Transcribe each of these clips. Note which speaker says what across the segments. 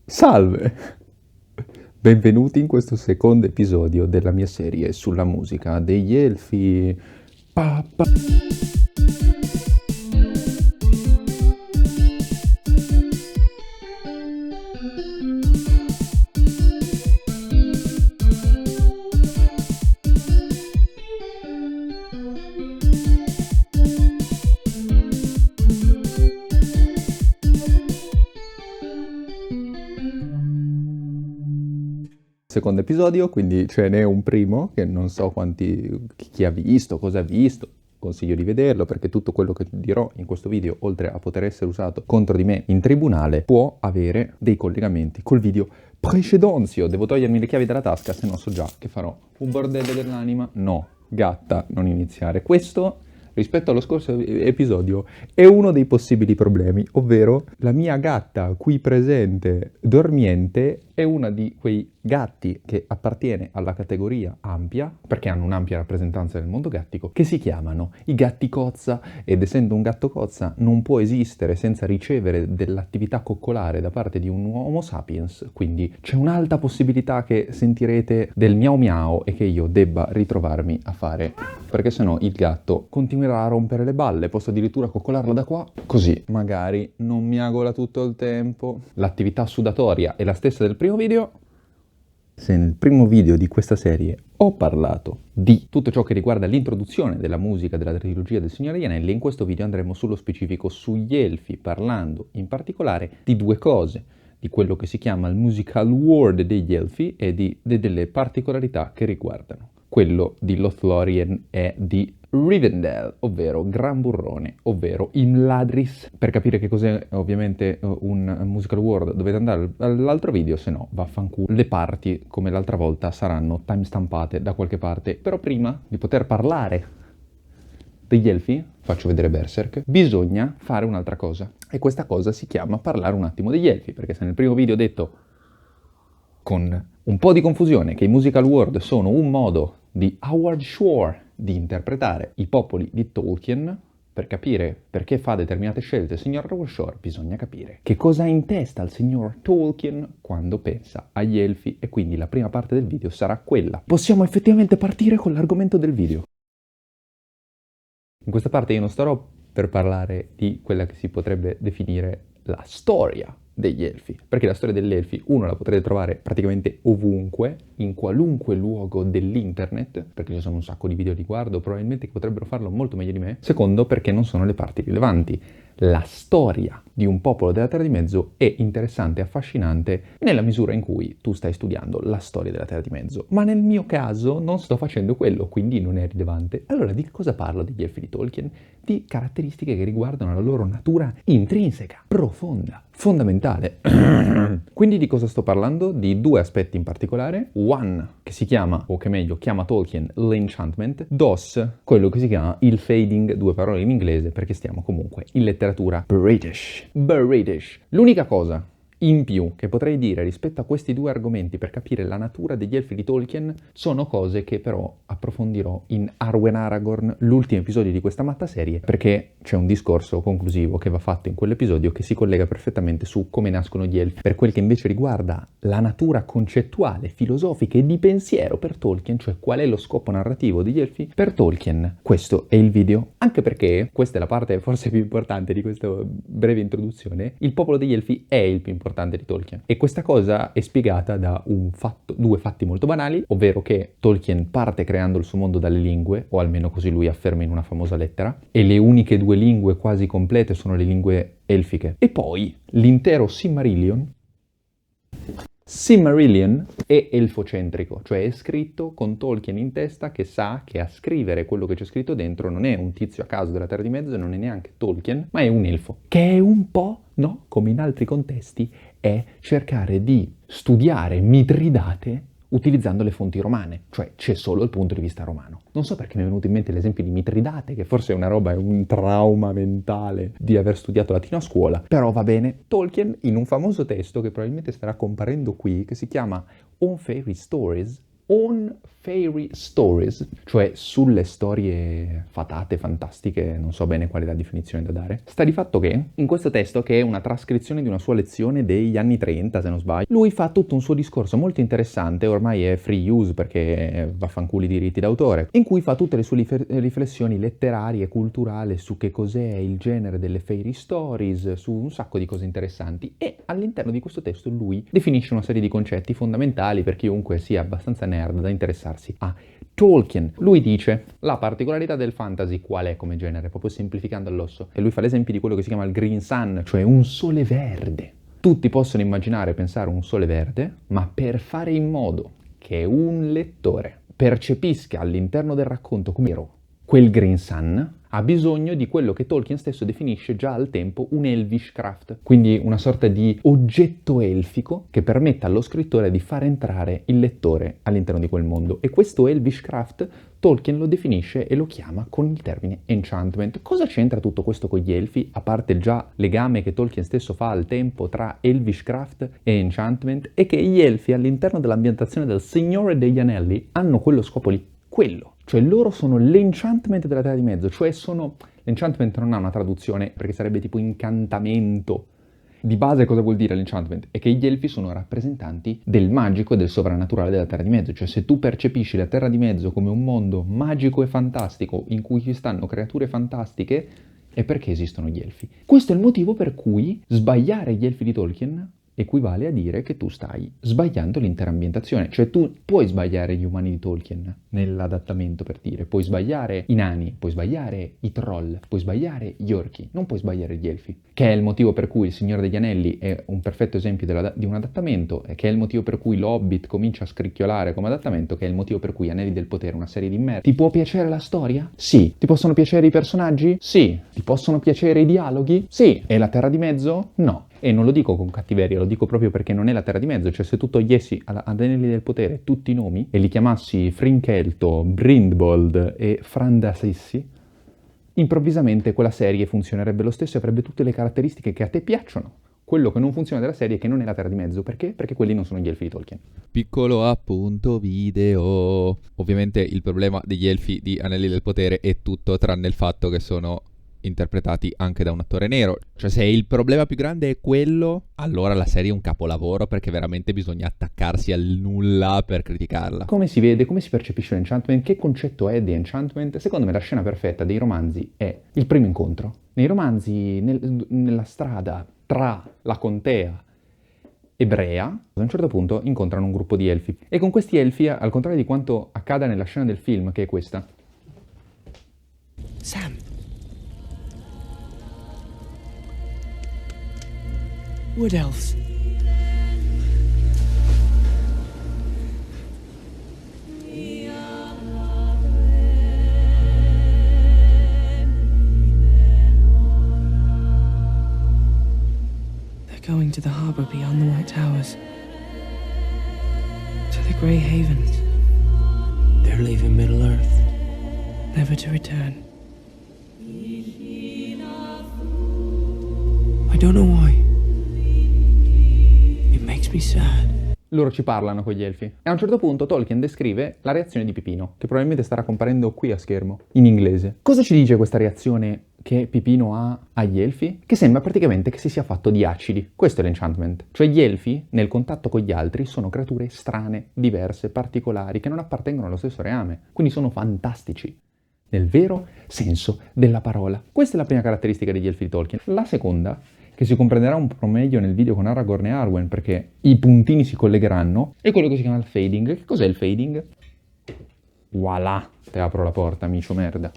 Speaker 1: Salve! Benvenuti in questo secondo episodio della mia serie sulla musica degli Elfi. Pa, pa. Secondo episodio, quindi ce n'è un primo che non so chi ha visto, cosa ha visto. Consiglio di vederlo perché tutto quello che dirò in questo video, oltre a poter essere usato contro di me in tribunale, può avere dei collegamenti col video precedenzio. Devo togliermi le chiavi dalla tasca, se no so già che farò un bordello dell'anima. No, gatta, non iniziare. Questo, rispetto allo scorso episodio, è uno dei possibili problemi, ovvero la mia gatta qui presente, dormiente, è una di quei gatti che appartiene alla categoria ampia, perché hanno un'ampia rappresentanza nel mondo gattico, che si chiamano i gatti cozza, ed essendo un gatto cozza non può esistere senza ricevere dell'attività coccolare da parte di un Homo sapiens, quindi c'è un'alta possibilità che sentirete del miau miau e che io debba ritrovarmi a fare, perché sennò il gatto continuerà a rompere le balle. Posso addirittura coccolarlo da qua, così magari non miagola tutto il tempo. L'attività sudatoria è la stessa del primo video. Se nel primo video di questa serie ho parlato di tutto ciò che riguarda l'introduzione della musica della trilogia del Signore degli Anelli, in questo video andremo sullo specifico sugli Elfi, parlando in particolare di due cose, di quello che si chiama il musical world degli Elfi e delle particolarità che riguardano quello di Lothlórien e di Rivendell, ovvero Gran Burrone, ovvero Imladris. Per capire che cos'è ovviamente un musical world dovete andare all'altro video, se no vaffanculo. Le parti, come l'altra volta, saranno timestampate da qualche parte. Però prima di poter parlare degli Elfi, faccio vedere Berserk, bisogna fare un'altra cosa. E questa cosa si chiama parlare un attimo degli Elfi, perché se nel primo video ho detto con un po' di confusione che i musical world sono un modo di Howard Shore di interpretare i popoli di Tolkien, per capire perché fa determinate scelte il signor Howard Shore bisogna capire che cosa ha in testa il signor Tolkien quando pensa agli Elfi, e quindi la prima parte del video sarà quella. Possiamo effettivamente partire con l'argomento del video. In questa parte io non starò per parlare di quella che si potrebbe definire la storia degli Elfi, perché la storia degli Elfi, uno, la potrete trovare praticamente ovunque, in qualunque luogo dell'internet, perché ci sono un sacco di video a riguardo, probabilmente che potrebbero farlo molto meglio di me. Secondo, perché non sono le parti rilevanti. La storia di un popolo della Terra di Mezzo è interessante e affascinante nella misura in cui tu stai studiando la storia della Terra di Mezzo, ma nel mio caso non sto facendo quello, quindi non è rilevante. Allora di cosa parlo degli Elfi di Tolkien? Di caratteristiche che riguardano la loro natura intrinseca, profonda, fondamentale. Quindi di cosa sto parlando? Di due aspetti in particolare. One, che si chiama, o che meglio chiama Tolkien, l'enchantment. Dos, quello che si chiama il fading, due parole in inglese perché stiamo comunque in letteratura British. British. L'unica cosa in più che potrei dire rispetto a questi due argomenti per capire la natura degli Elfi di Tolkien sono cose che però approfondirò in Arwen Aragorn, l'ultimo episodio di questa matta serie, perché c'è un discorso conclusivo che va fatto in quell'episodio che si collega perfettamente su come nascono gli Elfi. Per quel che invece riguarda la natura concettuale, filosofica e di pensiero per Tolkien, cioè qual è lo scopo narrativo degli Elfi, per Tolkien questo è il video. Anche perché, questa è la parte forse più importante di questa breve introduzione, il popolo degli Elfi è il più importante di Tolkien. E questa cosa è spiegata da due fatti molto banali, ovvero che Tolkien parte creando il suo mondo dalle lingue, o almeno così lui afferma in una famosa lettera, e le uniche due lingue quasi complete sono le lingue elfiche. E poi l'intero Silmarillion è elfocentrico, cioè è scritto con Tolkien in testa che sa che a scrivere quello che c'è scritto dentro non è un tizio a caso della Terra di Mezzo, non è neanche Tolkien, ma è un elfo, che è un po', no, come in altri contesti, è cercare di studiare Mitridate utilizzando le fonti romane, cioè c'è solo il punto di vista romano. Non so perché mi è venuto in mente l'esempio di Mitridate, che forse è una roba, è un trauma mentale di aver studiato latino a scuola, però va bene. Tolkien, in un famoso testo che probabilmente starà comparendo qui, che si chiama On Fairy Stories, fairy stories, cioè sulle storie fatate, fantastiche, non so bene qual è la definizione da dare. Sta di fatto che in questo testo, che è una trascrizione di una sua lezione degli anni 30, se non sbaglio, lui fa tutto un suo discorso molto interessante, ormai è free use perché vaffanculo i diritti d'autore, in cui fa tutte le sue riflessioni letterarie e culturali su che cos'è il genere delle fairy stories, su un sacco di cose interessanti, e all'interno di questo testo lui definisce una serie di concetti fondamentali per chiunque sia abbastanza nerd da interessarsi a Tolkien. Lui dice la particolarità del fantasy qual è come genere, proprio semplificando all'osso, e lui fa l'esempio di quello che si chiama il green sun, cioè un sole verde. Tutti possono immaginare e pensare un sole verde, ma per fare in modo che un lettore percepisca all'interno del racconto come ero quel green sun, ha bisogno di quello che Tolkien stesso definisce già al tempo un elvish craft, quindi una sorta di oggetto elfico che permetta allo scrittore di far entrare il lettore all'interno di quel mondo. E questo elvish craft Tolkien lo definisce e lo chiama con il termine enchantment. Cosa c'entra tutto questo con gli elfi, a parte il già legame che Tolkien stesso fa al tempo tra elvish craft e enchantment, e che gli elfi all'interno dell'ambientazione del Signore degli Anelli hanno quello scopo lì, quello. Cioè loro sono l'enchantment della Terra di Mezzo, cioè sono... L'enchantment non ha una traduzione perché sarebbe tipo incantamento. Di base cosa vuol dire l'enchantment? È che gli elfi sono rappresentanti del magico e del sovrannaturale della Terra di Mezzo, cioè se tu percepisci la Terra di Mezzo come un mondo magico e fantastico in cui ci stanno creature fantastiche, è perché esistono gli elfi. Questo è il motivo per cui sbagliare gli elfi di Tolkien equivale a dire che tu stai sbagliando l'intera ambientazione. Cioè tu puoi sbagliare gli umani di Tolkien nell'adattamento, per dire, puoi sbagliare i nani, puoi sbagliare i troll, puoi sbagliare gli orchi, non puoi sbagliare gli elfi, che è il motivo per cui Il Signore degli Anelli è un perfetto esempio di un adattamento, e che è il motivo per cui l'Hobbit comincia a scricchiolare come adattamento, che è il motivo per cui Anelli del Potere è una serie di merda. Ti può piacere la storia? Sì. Ti possono piacere i personaggi? Sì. Ti possono piacere i dialoghi? Sì. E la Terra di Mezzo? No. E non lo dico con cattiveria, lo dico proprio perché non è la Terra di Mezzo. Cioè se tu togliessi ad Anelli del Potere tutti i nomi e li chiamassi Frinkelto, Brindbold e Frandasissi, improvvisamente quella serie funzionerebbe lo stesso e avrebbe tutte le caratteristiche che a te piacciono. Quello che non funziona della serie è che non è la Terra di Mezzo. Perché? Perché quelli non sono gli elfi di Tolkien.
Speaker 2: Piccolo appunto video. Ovviamente il problema degli elfi di Anelli del Potere è tutto tranne il fatto che sono interpretati anche da un attore nero. Cioè se il problema più grande è quello, allora la serie è un capolavoro, perché veramente bisogna attaccarsi al nulla per criticarla.
Speaker 1: Come si vede, come si percepisce l'enchantment, che concetto è di enchantment? Secondo me la scena perfetta dei romanzi è il primo incontro. Nei romanzi, nella strada tra la contea ebrea, a un certo punto incontrano un gruppo di elfi. E con questi elfi, al contrario di quanto accada nella scena del film, che è questa.
Speaker 3: Sam. Wood elves. They're going to the harbor beyond the White Towers. To the Grey Havens.
Speaker 4: They're leaving Middle-earth.
Speaker 3: Never to return. I don't know why. It makes me sad.
Speaker 1: Loro ci parlano con gli elfi. E a un certo punto Tolkien descrive la reazione di Pipino, che probabilmente starà comparendo qui a schermo, in inglese. Cosa ci dice questa reazione che Pipino ha agli elfi? Che sembra praticamente che si sia fatto di acidi. Questo è l'enchantment. Cioè gli elfi, nel contatto con gli altri, sono creature strane, diverse, particolari, che non appartengono allo stesso reame. Quindi sono fantastici, nel vero senso della parola. Questa è la prima caratteristica degli elfi di Tolkien. La seconda, che si comprenderà un po' meglio nel video con Aragorn e Arwen, perché i puntini si collegheranno, è quello che si chiama il fading. Che cos'è il fading? Voilà, te apro la porta, amico merda.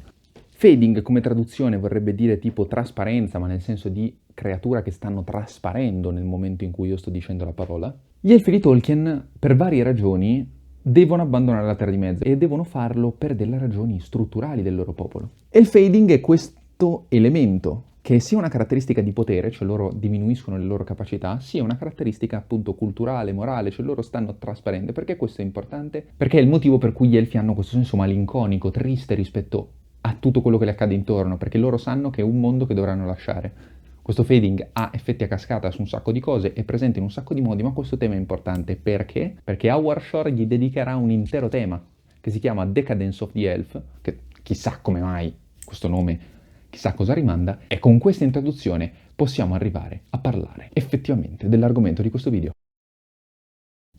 Speaker 1: Fading come traduzione vorrebbe dire tipo trasparenza, ma nel senso di creatura che stanno trasparendo nel momento in cui io sto dicendo la parola. Gli elfi di Tolkien, per varie ragioni, devono abbandonare la Terra di Mezzo, e devono farlo per delle ragioni strutturali del loro popolo. E il fading è questo elemento, che sia una caratteristica di potere, cioè loro diminuiscono le loro capacità, sia una caratteristica appunto culturale, morale, cioè loro stanno trasparendo. Perché questo è importante? Perché è il motivo per cui gli elfi hanno questo senso malinconico, triste rispetto a tutto quello che le accade intorno, perché loro sanno che è un mondo che dovranno lasciare. Questo fading ha effetti a cascata su un sacco di cose, è presente in un sacco di modi, ma questo tema è importante. Perché? Perché Howard Shore gli dedicherà un intero tema. che si chiama Decadence of the Elf, che chissà come mai questo nome, chissà cosa rimanda, e con questa introduzione possiamo arrivare a parlare effettivamente dell'argomento di questo video.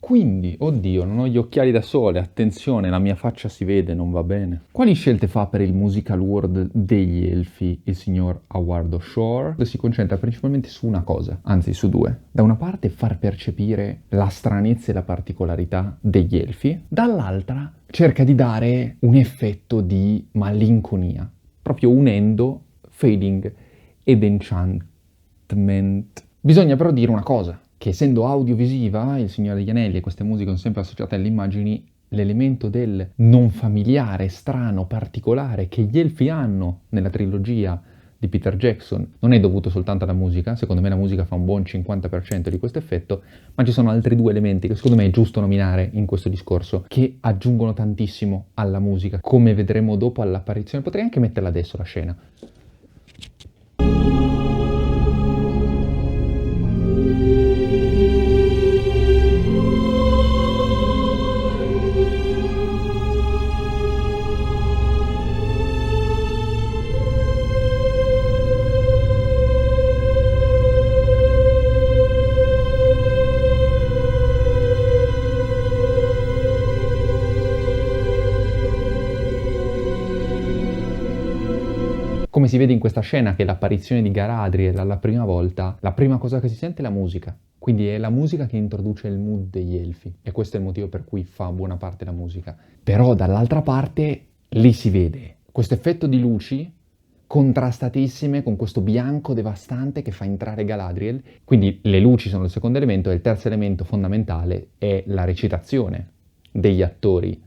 Speaker 1: Quindi, oddio, non ho gli occhiali da sole, attenzione, la mia faccia si vede, non va bene. Quali scelte fa per il musical world degli elfi il signor Howard Shore? Si concentra principalmente su una cosa, anzi su due. Da una parte far percepire la stranezza e la particolarità degli elfi, dall'altra cerca di dare un effetto di malinconia, proprio unendo fading ed enchantment. Bisogna però dire una cosa, che essendo audiovisiva, Il Signore degli Anelli e queste musiche sono sempre associate alle immagini, l'elemento del non familiare, strano, particolare che gli elfi hanno nella trilogia di Peter Jackson non è dovuto soltanto alla musica, secondo me la musica fa un buon 50% di questo effetto, ma ci sono altri due elementi che secondo me è giusto nominare in questo discorso, che aggiungono tantissimo alla musica, come vedremo dopo all'apparizione. Potrei anche metterla adesso la scena. Come si vede in questa scena che l'apparizione di Galadriel alla prima volta, la prima cosa che si sente è la musica. Quindi è la musica che introduce il mood degli elfi e questo è il motivo per cui fa buona parte la musica. Però dall'altra parte lì si vede questo effetto di luci contrastatissime con questo bianco devastante che fa entrare Galadriel. Quindi le luci sono il secondo elemento e il terzo elemento fondamentale è la recitazione degli attori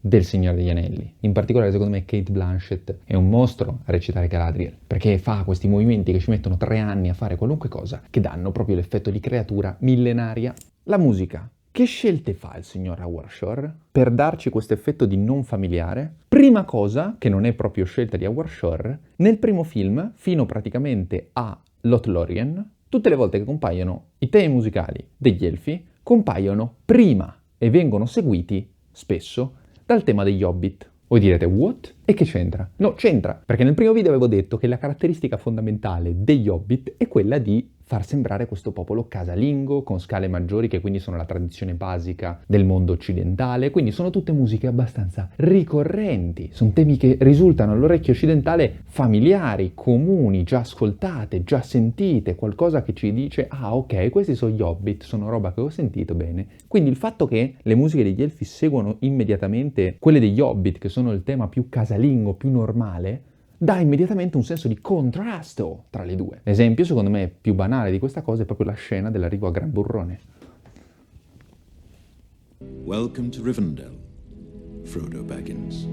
Speaker 1: del Signore degli Anelli. In particolare secondo me Cate Blanchett è un mostro a recitare Galadriel, perché fa questi movimenti che ci mettono 3 anni a fare qualunque cosa, che danno proprio l'effetto di creatura millenaria. La musica. Che scelte fa il signor Howard Shore per darci questo effetto di non familiare? Prima cosa, che non è proprio scelta di Howard Shore, nel primo film, fino praticamente a Lothlorien, tutte le volte che compaiono i temi musicali degli elfi, compaiono prima e vengono seguiti, spesso, dal tema degli Hobbit. Voi direte, what? E che c'entra? No, c'entra, perché nel primo video avevo detto che la caratteristica fondamentale degli Hobbit è quella di far sembrare questo popolo casalingo, con scale maggiori, che quindi sono la tradizione basica del mondo occidentale, quindi sono tutte musiche abbastanza ricorrenti, sono temi che risultano all'orecchio occidentale familiari, comuni, già ascoltate, già sentite, qualcosa che ci dice, ah ok, questi sono gli Hobbit, sono roba che ho sentito bene. Quindi il fatto che le musiche degli elfi seguono immediatamente quelle degli Hobbit, che sono il tema più casalingo, più normale, dà immediatamente un senso di contrasto tra le due. L'esempio, secondo me, più banale di questa cosa è proprio la scena dell'arrivo a Gran Burrone.
Speaker 5: Welcome to Rivendell, Frodo Baggins.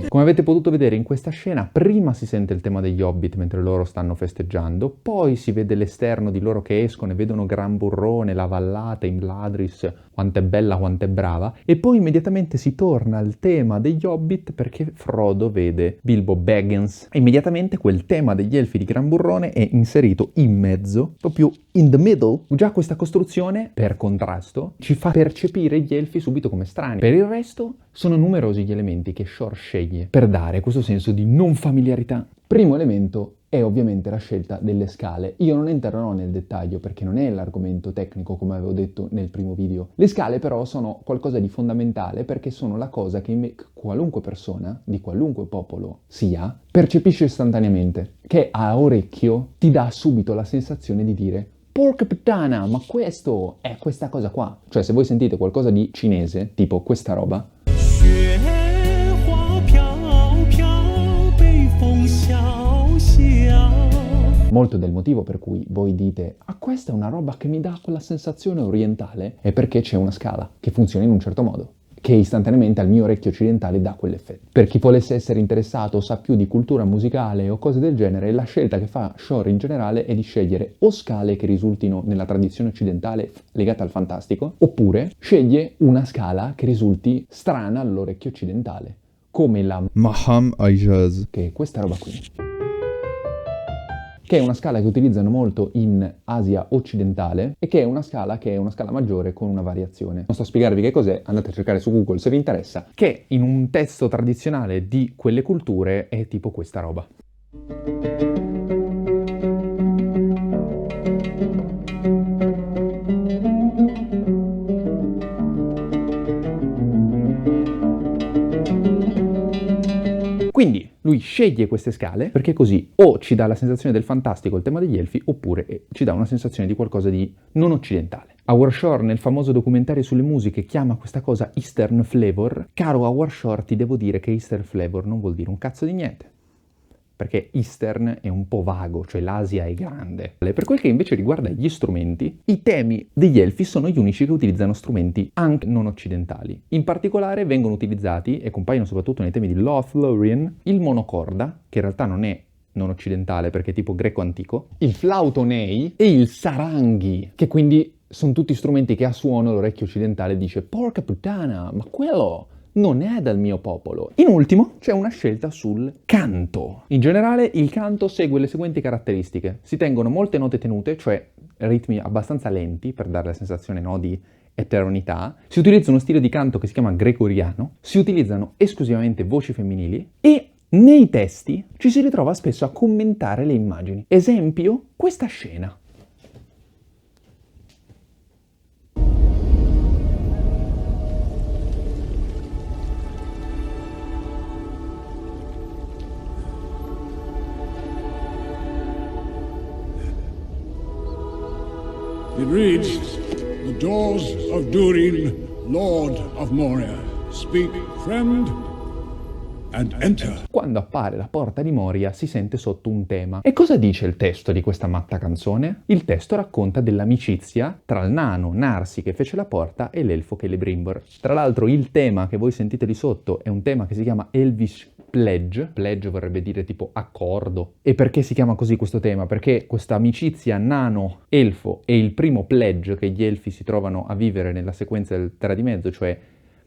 Speaker 1: Come avete potuto vedere in questa scena, prima si sente il tema degli Hobbit mentre loro stanno festeggiando, poi si vede l'esterno di loro che escono e vedono Gran Burrone, la vallata, Imladris, quanto è bella, quanto è brava, e poi immediatamente si torna al tema degli Hobbit perché Frodo vede Bilbo Baggins. E immediatamente quel tema degli elfi di Gran Burrone è inserito in mezzo, proprio in the middle. Già questa costruzione, per contrasto, ci fa percepire gli elfi subito come strani. Per il resto, sono numerosi gli elementi che Shore sceglie per dare questo senso di non familiarità. Primo elemento è ovviamente la scelta delle scale. Io non entrerò nel dettaglio perché non è l'argomento tecnico come avevo detto nel primo video. Le scale però sono qualcosa di fondamentale perché sono la cosa che qualunque persona, di qualunque popolo sia, percepisce istantaneamente, che a orecchio ti dà subito la sensazione di dire porca puttana, ma questo è questa cosa qua. Cioè, se voi sentite qualcosa di cinese, tipo questa roba, molto del motivo per cui voi dite ah, questa è una roba che mi dà quella sensazione orientale è perché c'è una scala che funziona in un certo modo, che istantaneamente al mio orecchio occidentale dà quell'effetto. Per chi volesse essere interessato o sa più di cultura musicale o cose del genere, la scelta che fa Shore in generale è di scegliere o scale che risultino nella tradizione occidentale legata al fantastico, oppure sceglie una scala che risulti strana all'orecchio occidentale, come la
Speaker 2: Maham Aijaz.
Speaker 1: che è questa roba qui, che è una scala che utilizzano molto in Asia occidentale e che è una scala maggiore con una variazione. Non sto a spiegarvi che cos'è, andate a cercare su Google se vi interessa, che in un testo tradizionale di quelle culture è tipo questa roba. Quindi lui sceglie queste scale perché così o ci dà la sensazione del fantastico, il tema degli elfi, oppure ci dà una sensazione di qualcosa di non occidentale. Howard Shore nel famoso documentario sulle musiche chiama questa cosa Eastern Flavor. Caro Howard Shore, ti devo dire che Eastern Flavor non vuol dire un cazzo di niente, perché Eastern è un po' vago, cioè l'Asia è grande. Per quel che invece riguarda gli strumenti, i temi degli elfi sono gli unici che utilizzano strumenti anche non occidentali. In particolare vengono utilizzati, e compaiono soprattutto nei temi di Lothlorien, il monocorda, che in realtà non è non occidentale perché è tipo greco antico, il flautonei e il saranghi, che quindi sono tutti strumenti che a suono l'orecchio occidentale dice porca puttana, ma quello non è dal mio popolo. In ultimo c'è una scelta sul canto. In generale il canto segue le seguenti caratteristiche. Si tengono molte note tenute, cioè ritmi abbastanza lenti per dare la sensazione di eternità. Si utilizza uno stile di canto che si chiama gregoriano. Si utilizzano esclusivamente voci femminili e nei testi ci si ritrova spesso a commentare le immagini. Esempio, questa scena.
Speaker 6: It reads, "The doors of Durin, Lord of Moria, speak, friend, and enter."
Speaker 1: Quando appare la porta di Moria si sente sotto un tema. E cosa dice il testo di questa matta canzone? Il testo racconta dell'amicizia tra il nano Narsi che fece la porta e l'elfo Celebrimbor. Tra l'altro il tema che voi sentite lì sotto è un tema che si chiama Elvish Pledge. Pledge vorrebbe dire tipo accordo. E perché si chiama così questo tema? Perché questa amicizia nano-elfo è il primo pledge che gli elfi si trovano a vivere nella sequenza del Terra di Mezzo, cioè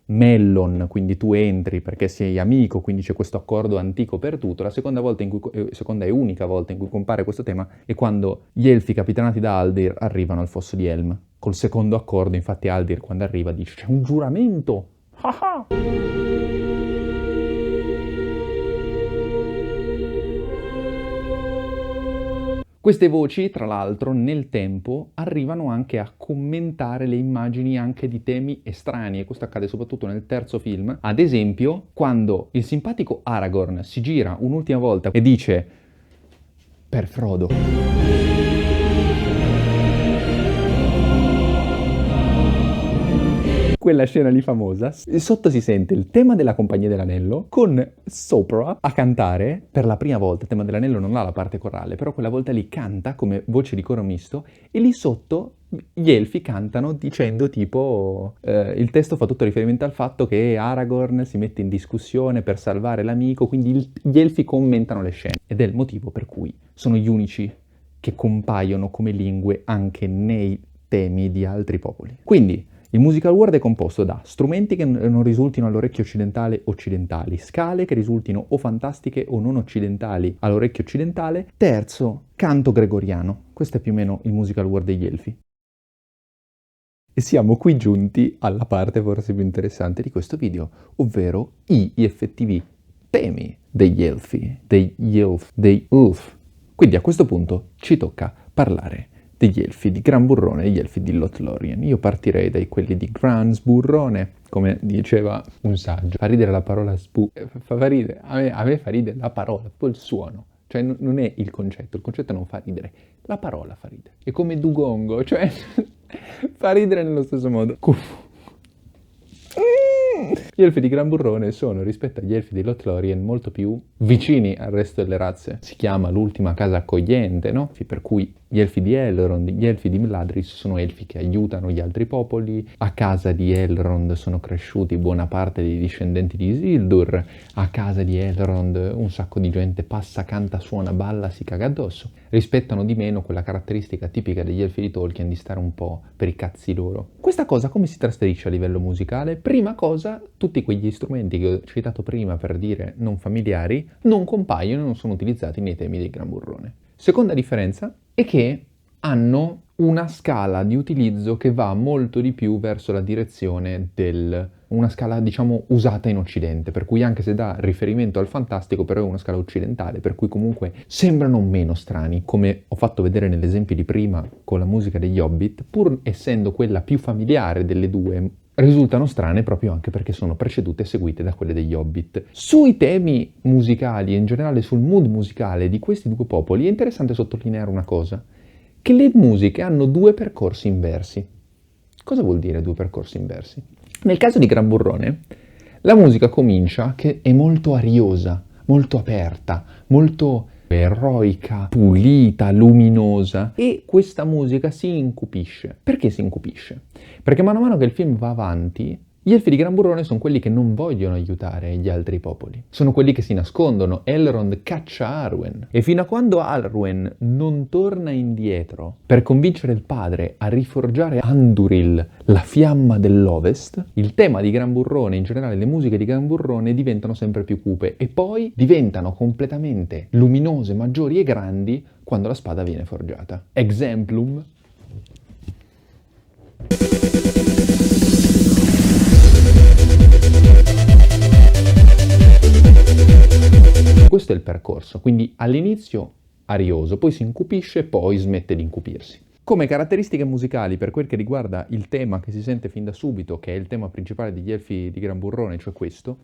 Speaker 1: Mellon, quindi tu entri perché sei amico, quindi c'è questo accordo antico per tutto. La seconda e unica volta in cui compare questo tema è quando gli elfi capitanati da Aldir arrivano al fosso di Helm. Col secondo accordo, infatti Aldir quando arriva dice c'è un giuramento! Queste voci, tra l'altro, nel tempo arrivano anche a commentare le immagini anche di temi estranei, e questo accade soprattutto nel terzo film. Ad esempio, quando il simpatico Aragorn si gira un'ultima volta e dice per Frodo. Quella scena lì famosa, sotto si sente il tema della Compagnia dell'Anello con sopra a cantare per la prima volta. Il tema dell'Anello non ha la parte corale, però quella volta lì canta come voce di coro misto e lì sotto gli elfi cantano dicendo tipo il testo fa tutto riferimento al fatto che Aragorn si mette in discussione per salvare l'amico, quindi gli elfi commentano le scene ed è il motivo per cui sono gli unici che compaiono come lingue anche nei temi di altri popoli. Quindi il musical world è composto da strumenti che non risultino all'orecchio occidentali, scale che risultino o fantastiche o non occidentali all'orecchio occidentale, terzo, canto gregoriano. Questo è più o meno il musical world degli elfi. E siamo qui giunti alla parte forse più interessante di questo video, ovvero gli effettivi temi degli elfi, dei Ulf. Quindi a questo punto ci tocca parlare degli elfi di Gran Burrone e degli elfi di Lothlorien. Io partirei dai quelli di Gran Burrone, come diceva un saggio. Fa ridere la parola fa ridere, a me fa ridere la parola, poi il suono. Cioè non è il concetto non fa ridere, la parola fa ridere. È come Dugongo, cioè fa ridere nello stesso modo. Gli elfi di Gran Burrone sono, rispetto agli elfi di Lothlórien, molto più vicini al resto delle razze. Si chiama l'ultima casa accogliente, no? Per cui gli elfi di Elrond, gli elfi di Mladrís sono elfi che aiutano gli altri popoli. A casa di Elrond sono cresciuti buona parte dei discendenti di Isildur. A casa di Elrond un sacco di gente passa, canta, suona, balla, si caga addosso. Rispettano di meno quella caratteristica tipica degli elfi di Tolkien di stare un po' per i cazzi loro. Questa cosa come si trasferisce a livello musicale? Prima cosa, tutti quegli strumenti che ho citato prima per dire non familiari non compaiono e non sono utilizzati nei temi del Gran Burrone. Seconda differenza è che hanno una scala di utilizzo che va molto di più verso la direzione una scala diciamo usata in occidente, per cui anche se dà riferimento al fantastico però è una scala occidentale, per cui comunque sembrano meno strani, come ho fatto vedere nell'esempio di prima con la musica degli Hobbit, pur essendo quella più familiare delle due, risultano strane proprio anche perché sono precedute e seguite da quelle degli Hobbit. Sui temi musicali e in generale sul mood musicale di questi due popoli è interessante sottolineare una cosa, che le musiche hanno due percorsi inversi. Cosa vuol dire due percorsi inversi? Nel caso di Gran Burrone, la musica comincia che è molto ariosa, molto aperta, molto eroica, pulita, luminosa, e questa musica si incupisce. Perché si incupisce? Perché mano a mano che il film va avanti, gli elfi di Gran Burrone sono quelli che non vogliono aiutare gli altri popoli. Sono quelli che si nascondono. Elrond caccia Arwen. E fino a quando Arwen non torna indietro per convincere il padre a riforgiare Andúril, la fiamma dell'Ovest, il tema di Gran Burrone, in generale le musiche di Gran Burrone, diventano sempre più cupe e poi diventano completamente luminose, maggiori e grandi quando la spada viene forgiata. Exemplum. Questo è il percorso, quindi all'inizio arioso, poi si incupisce, poi smette di incupirsi. Come caratteristiche musicali, per quel che riguarda il tema che si sente fin da subito, che è il tema principale degli elfi di Gran Burrone, cioè questo,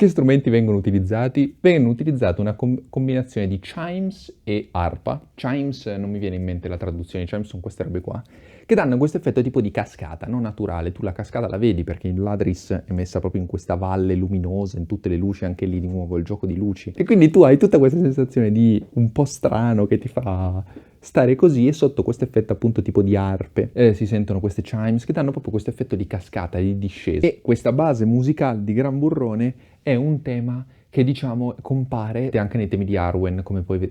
Speaker 1: che strumenti vengono utilizzati? Vengono utilizzate una combinazione di chimes e arpa. Chimes, non mi viene in mente la traduzione, chimes sono queste robe qua, che danno questo effetto tipo di cascata, non naturale. Tu la cascata la vedi perché in Mladrís è messa proprio in questa valle luminosa, in tutte le luci, anche lì di nuovo il gioco di luci. E quindi tu hai tutta questa sensazione di un po' strano che ti fa stare così, e sotto questo effetto appunto tipo di arpe si sentono queste chimes che danno proprio questo effetto di cascata, di discesa. E questa base musicale di Gran Burrone è un tema che diciamo compare anche nei temi di Arwen, come poi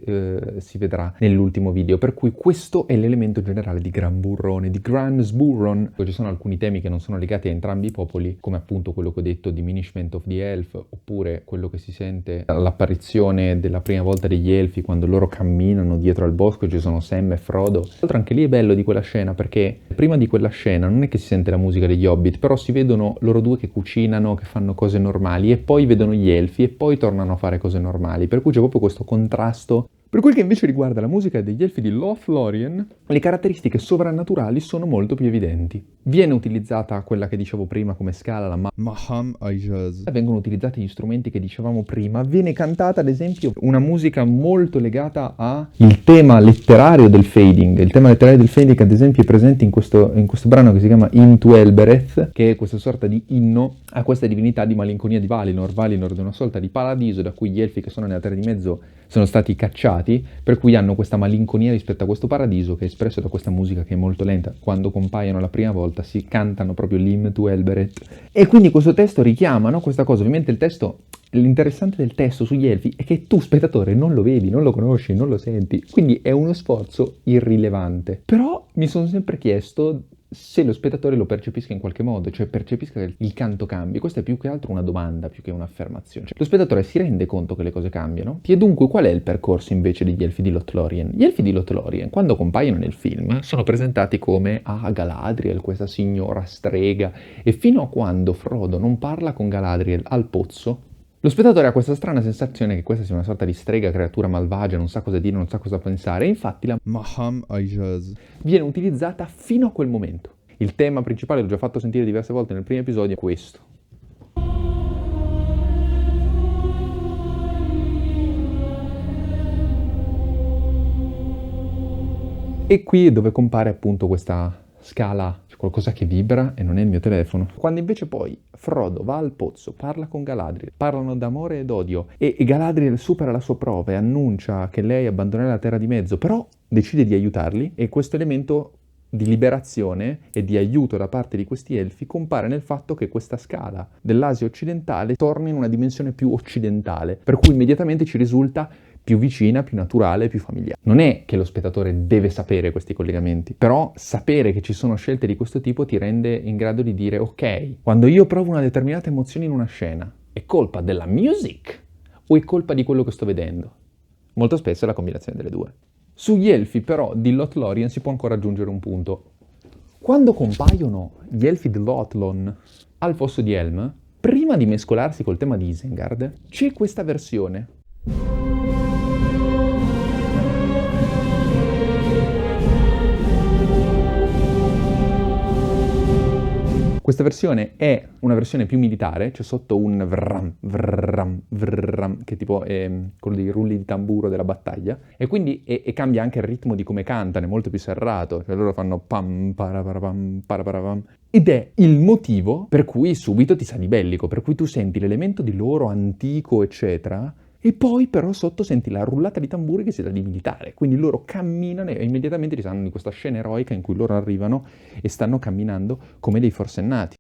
Speaker 1: si vedrà nell'ultimo video, per cui questo è l'elemento generale di Gran Burrone, di Gransburron. Ci sono alcuni temi che non sono legati a entrambi i popoli, come appunto quello che ho detto, Diminishment of the Elf, oppure quello che si sente all'apparizione della prima volta degli elfi, quando loro camminano dietro al bosco, ci sono Sam e Frodo. Tra l'altro anche lì è bello di quella scena, perché prima di quella scena non è che si sente la musica degli Hobbit, però si vedono loro due che cucinano, che fanno cose normali, e poi vedono gli elfi, e poi tornano a fare cose normali, per cui c'è proprio questo contrasto. Per quel che invece riguarda la musica degli elfi di Lothlórien, le caratteristiche sovrannaturali sono molto più evidenti. Viene utilizzata quella che dicevo prima come scala, la
Speaker 2: Maham Ajaz.
Speaker 1: Vengono utilizzati gli strumenti che dicevamo prima. Viene cantata ad esempio una musica molto legata al tema letterario del fading. Il tema letterario del fading ad esempio è presente in questo brano che si chiama Hymn to Elbereth, che è questa sorta di inno a questa divinità di malinconia di Valinor. Valinor è una sorta di paradiso da cui gli elfi che sono nella Terra di Mezzo sono stati cacciati, per cui hanno questa malinconia rispetto a questo paradiso, che è espresso da questa musica che è molto lenta. Quando compaiono la prima volta si cantano proprio l'Hymn to Elbereth. E quindi questo testo richiama, no, questa cosa. Ovviamente il testo, l'interessante del testo sugli elfi è che tu spettatore non lo vedi, non lo conosci, non lo senti, quindi è uno sforzo irrilevante. Però mi sono sempre chiesto se lo spettatore lo percepisca in qualche modo, cioè percepisca che il canto cambi. Questa è più che altro una domanda, più che un'affermazione. Cioè, lo spettatore si rende conto che le cose cambiano? E dunque qual è il percorso invece degli elfi di Lothlórien? Gli elfi di Lothlórien, quando compaiono nel film, sono presentati come Galadriel, questa signora strega, e fino a quando Frodo non parla con Galadriel al pozzo, lo spettatore ha questa strana sensazione che questa sia una sorta di strega, creatura malvagia, non sa cosa dire, non sa cosa pensare, e infatti la
Speaker 2: Maham Ajaz
Speaker 1: viene utilizzata fino a quel momento. Il tema principale, l'ho già fatto sentire diverse volte nel primo episodio, è questo. E qui è dove compare appunto questa scala, c'è qualcosa che vibra e non è il mio telefono. Quando invece poi Frodo va al pozzo, parla con Galadriel, parlano d'amore ed odio e Galadriel supera la sua prova e annuncia che lei abbandonerà la Terra di Mezzo, però decide di aiutarli, e questo elemento di liberazione e di aiuto da parte di questi elfi compare nel fatto che questa scala dell'Asia occidentale torna in una dimensione più occidentale, per cui immediatamente ci risulta più vicina, più naturale, più familiare. Non è che lo spettatore deve sapere questi collegamenti, però sapere che ci sono scelte di questo tipo ti rende in grado di dire: ok, quando io provo una determinata emozione in una scena, è colpa della music o è colpa di quello che sto vedendo? Molto spesso è la combinazione delle due. Sugli elfi però di Lothlorien si può ancora aggiungere un punto. Quando compaiono gli elfi di Lothlon al Fosso di Helm, prima di mescolarsi col tema di Isengard, c'è questa versione. Questa versione è una versione più militare, c'è sotto un vrram, vrram, vrram, che tipo è quello dei rulli di tamburo della battaglia, e quindi cambia anche il ritmo di come cantano, è molto più serrato, cioè loro fanno pam, paraparapam, paraparapam, ed è il motivo per cui subito ti sa di bellico, per cui tu senti l'elemento di loro antico, eccetera, e poi però sotto senti la rullata di tamburi che si dà di militare, quindi loro camminano e immediatamente ti sanno di questa scena eroica in cui loro arrivano e stanno camminando come dei forsennati.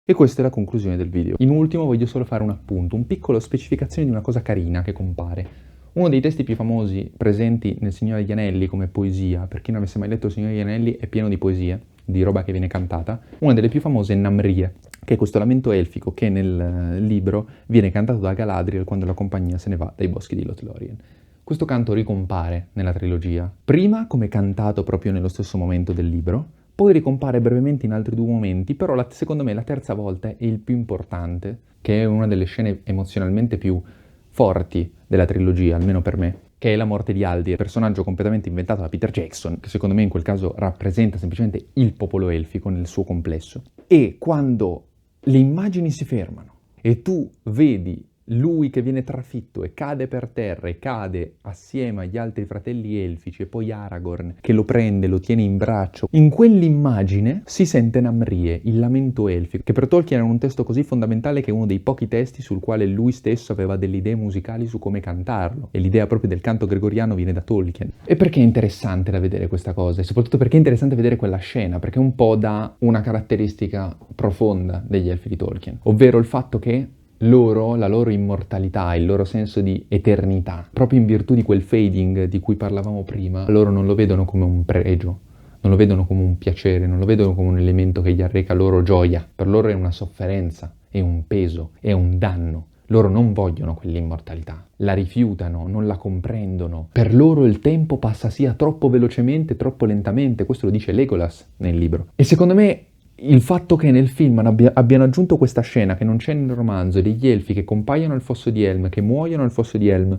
Speaker 1: E questa è la conclusione del video. In ultimo voglio solo fare un appunto, un piccolo specificazione di una cosa carina che compare. Uno dei testi più famosi presenti nel Signore degli Anelli come poesia, per chi non avesse mai letto il Signore degli Anelli, è pieno di poesie, di roba che viene cantata. Una delle più famose è Namrie, che è questo lamento elfico che nel libro viene cantato da Galadriel quando la compagnia se ne va dai boschi di Lothlorien. Questo canto ricompare nella trilogia, prima come cantato proprio nello stesso momento del libro, poi ricompare brevemente in altri due momenti, però secondo me la terza volta è il più importante, che è una delle scene emozionalmente più forti della trilogia, almeno per me, che è la morte di Aldir, personaggio completamente inventato da Peter Jackson, che secondo me in quel caso rappresenta semplicemente il popolo elfico nel suo complesso. E quando le immagini si fermano e tu vedi lui che viene trafitto e cade per terra e cade assieme agli altri fratelli elfici e poi Aragorn che lo prende, lo tiene in braccio, in quell'immagine si sente Namrie, il lamento elfico, che per Tolkien era un testo così fondamentale che è uno dei pochi testi sul quale lui stesso aveva delle idee musicali su come cantarlo, e l'idea proprio del canto gregoriano viene da Tolkien. E perché è interessante da vedere questa cosa? E soprattutto perché è interessante vedere quella scena, perché un po' dà una caratteristica profonda degli elfi di Tolkien, ovvero il fatto che loro, la loro immortalità, il loro senso di eternità, proprio in virtù di quel fading di cui parlavamo prima, loro non lo vedono come un pregio, non lo vedono come un piacere, non lo vedono come un elemento che gli arreca loro gioia. Per loro è una sofferenza, è un peso, è un danno. Loro non vogliono quell'immortalità, la rifiutano, non la comprendono. Per loro il tempo passa sia troppo velocemente, troppo lentamente, questo lo dice Legolas nel libro. E secondo me il fatto che nel film abbiano aggiunto questa scena che non c'è nel romanzo, degli elfi che compaiono al Fosso di Helm, che muoiono al Fosso di Helm,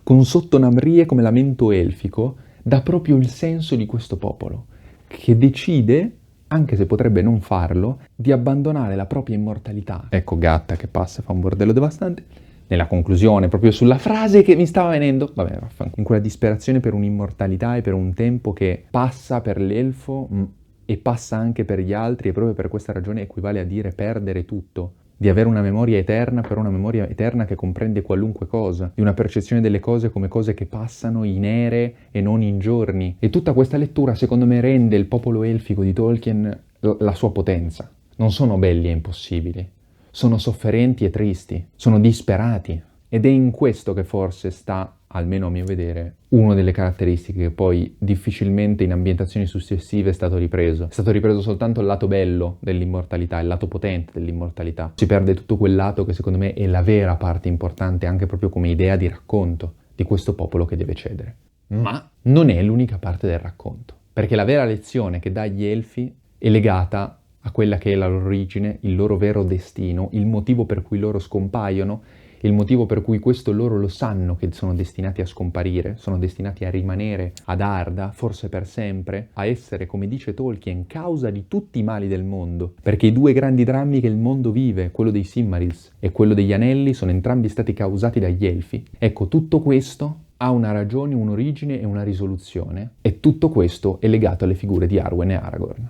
Speaker 1: con sotto Namrie come lamento elfico, dà proprio il senso di questo popolo, che decide, anche se potrebbe non farlo, di abbandonare la propria immortalità. Ecco Gatta che passa e fa un bordello devastante. Nella conclusione, proprio sulla frase che mi stava venendo, vabbè, in quella disperazione per un'immortalità e per un tempo che passa per l'elfo e passa anche per gli altri, e proprio per questa ragione equivale a dire perdere tutto, di avere una memoria eterna, però una memoria eterna che comprende qualunque cosa, di una percezione delle cose come cose che passano in ere e non in giorni. E tutta questa lettura secondo me rende il popolo elfico di Tolkien la sua potenza. Non sono belli e impossibili, sono sofferenti e tristi, sono disperati, ed è in questo che forse sta, almeno a mio vedere, una delle caratteristiche che poi difficilmente in ambientazioni successive è stato ripreso. È stato ripreso soltanto il lato bello dell'immortalità, il lato potente dell'immortalità. Si perde tutto quel lato che secondo me è la vera parte importante, anche proprio come idea di racconto di questo popolo che deve cedere. Ma non è l'unica parte del racconto, perché la vera lezione che dà agli elfi è legata a quella che è la loro origine, il loro vero destino, il motivo per cui loro scompaiono, il motivo per cui questo loro lo sanno che sono destinati a scomparire, sono destinati a rimanere ad Arda, forse per sempre, a essere, come dice Tolkien, causa di tutti i mali del mondo, perché i due grandi drammi che il mondo vive, quello dei Silmarils e quello degli Anelli, sono entrambi stati causati dagli Elfi. Ecco, tutto questo ha una ragione, un'origine e una risoluzione, e tutto questo è legato alle figure di Arwen e Aragorn.